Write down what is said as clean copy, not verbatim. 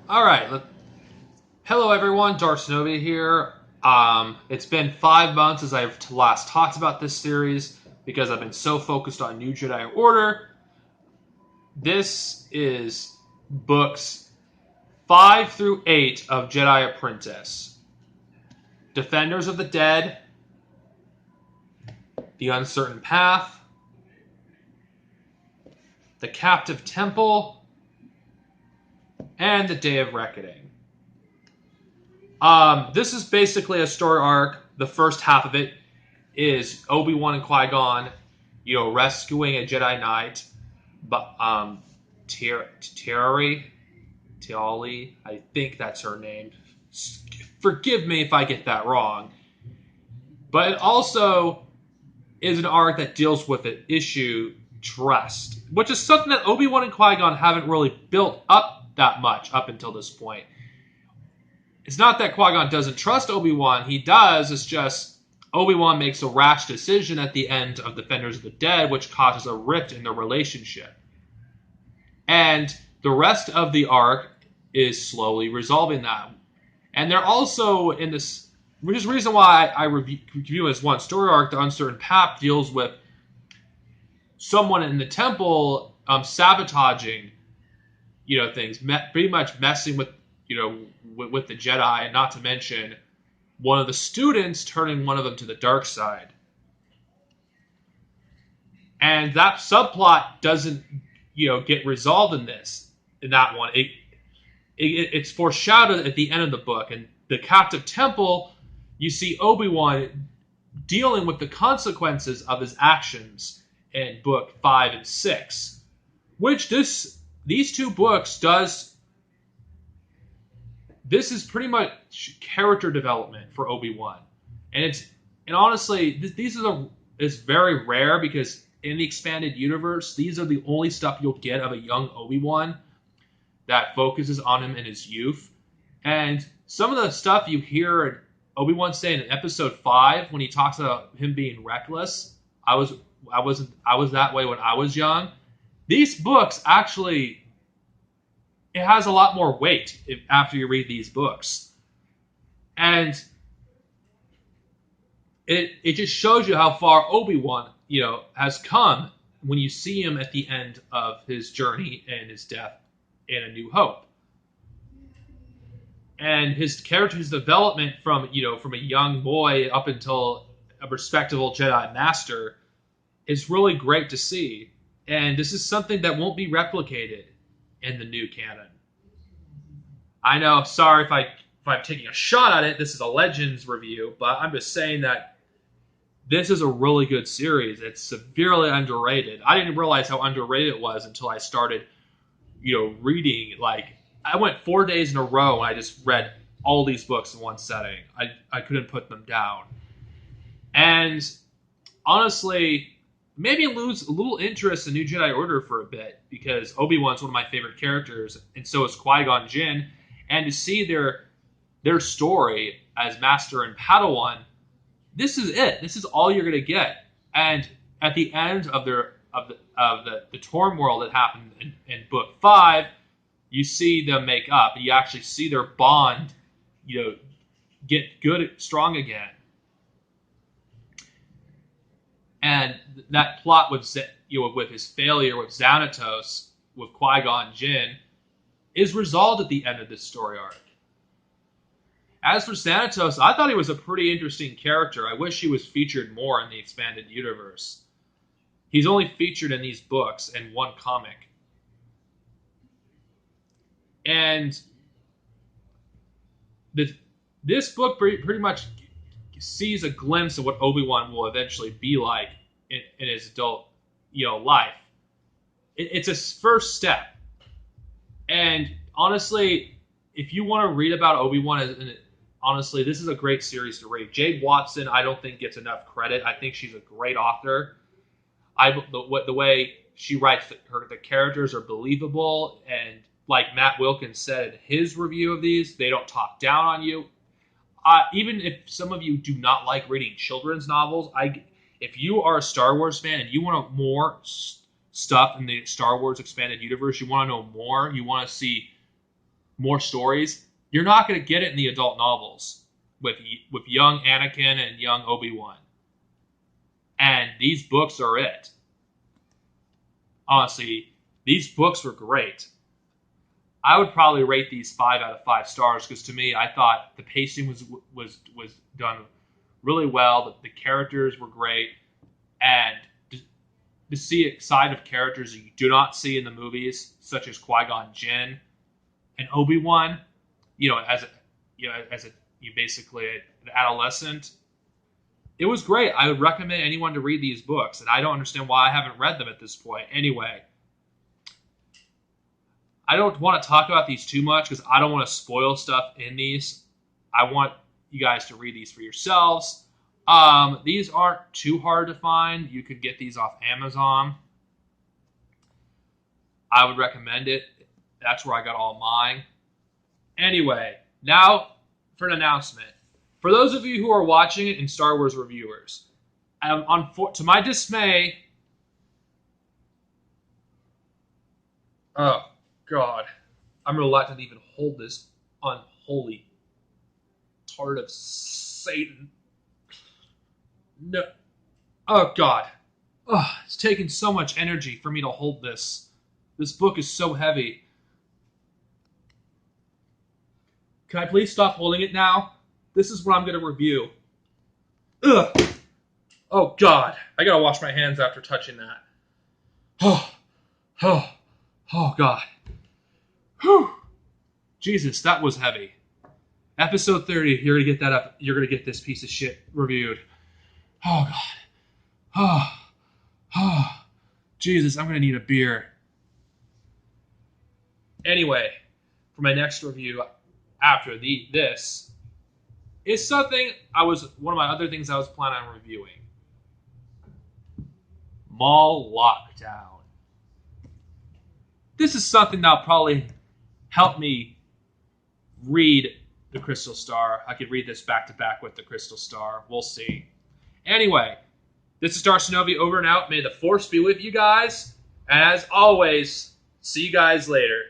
All right. Hello, everyone. Darcenovia here. It's been 5 months since I've last talked about this series because I've been so focused on New Jedi Order. This is books 5 through 8 of Jedi Apprentice. Defenders of the Dead, The Uncertain Path, The Captive Temple, and The Day of Reckoning. This is basically a story arc. The first half of it is Obi-Wan and Qui-Gon, rescuing a Jedi Knight, but Tiari, I think that's her name. Forgive me if I get that wrong. But it also is an arc that deals with an issue, trust, which is something that Obi-Wan and Qui-Gon haven't really built up that much up until this point. It's not that Qui-Gon doesn't trust Obi-Wan. He does. It's just Obi-Wan makes a rash decision at the end of Defenders of the Dead, which causes a rift in their relationship. And the rest of the arc is slowly resolving that. And they're also in this, which is the reason why I review as one story arc. The Uncertain Path deals with someone in the temple sabotaging, things, pretty much messing with, with the Jedi, and not to mention one of the students turning one of them to the dark side. And that subplot doesn't, get resolved in that one. It's foreshadowed at the end of the book. And the Captive Temple, you see Obi-Wan dealing with the consequences of his actions in book 5 and 6. Which these two books this is pretty much character development for Obi-Wan. And honestly, is very rare because in the expanded universe, these are the only stuff you'll get of a young Obi-Wan that focuses on him in his youth. And some of the stuff you hear Obi-Wan saying in episode 5 when he talks about him being reckless, I was that way when I was young. These books actually, it has a lot more weight after you read these books. And it just shows you how far Obi-Wan, has come when you see him at the end of his journey and his death in A New Hope. And his character's development from a young boy up until a respectable Jedi Master is really great to see. And this is something that won't be replicated in the new canon. I know, sorry if I'm taking a shot at it. This is a Legends review, but I'm just saying that this is a really good series. It's severely underrated. I didn't realize how underrated it was until I started, reading. Like, I went 4 days in a row and I just read all these books in one setting. I couldn't put them down. And honestly, maybe lose a little interest in New Jedi Order for a bit, because Obi-Wan's one of my favorite characters, and so is Qui-Gon Jinn. And to see their story as Master and Padawan, this is it. This is all you're gonna get. And at the end of the turmoil that happened in book 5, you see them make up. You actually see their bond, get strong again. And that plot with his failure with Xanatos, with Qui-Gon Jinn, is resolved at the end of this story arc. As for Xanatos, I thought he was a pretty interesting character. I wish he was featured more in the expanded universe. He's only featured in these books and one comic. And this book pretty much sees a glimpse of what Obi-Wan will eventually be like in his adult, life. It's a first step. And honestly, if you want to read about Obi-Wan, honestly, this is a great series to read. Jade Watson, I don't think gets enough credit. I think she's a great author. The way she writes the characters are believable, and like Matt Wilkins said in his review of these, they don't talk down on you. Even if some of you do not like reading children's novels, if you are a Star Wars fan and you want more stuff in the Star Wars expanded universe, you want to know more, you want to see more stories. You're not going to get it in the adult novels with young Anakin and young Obi-Wan. And these books are it. Honestly, these books were great. I would probably rate these 5 out of 5 stars because to me, I thought the pacing was done really well. The characters were great, and to see a side of characters that you do not see in the movies, such as Qui-Gon Jinn and Obi-Wan, as you basically an adolescent. It was great. I would recommend anyone to read these books, and I don't understand why I haven't read them at this point. Anyway, I don't want to talk about these too much because I don't want to spoil stuff in these. I want you guys to read these for yourselves. These aren't too hard to find. You could get these off Amazon. I would recommend it. That's where I got all mine. Anyway, now for an announcement. For those of you who are watching it in Star Wars reviewers, to my dismay, oh God, I'm reluctant to even hold this unholy tart of Satan. No, oh God, it's taken so much energy for me to hold this. This book is so heavy. Can I please stop holding it now? This is what I'm going to review. Ugh. Oh, God. I got to wash my hands after touching that. Oh, God. Whew. Jesus, that was heavy. Episode 30, you're going to get that up. You're going to get this piece of shit reviewed. Oh, God. Oh, Jesus, I'm going to need a beer. Anyway, for my next review after this is something one of my other things I was planning on reviewing. Mall Lockdown. This is something that'll probably help me read the Crystal Star. I could read this back to back with the Crystal Star. We'll see. Anyway, this is Darcinovi over and out. May the Force be with you guys. And as always, see you guys later.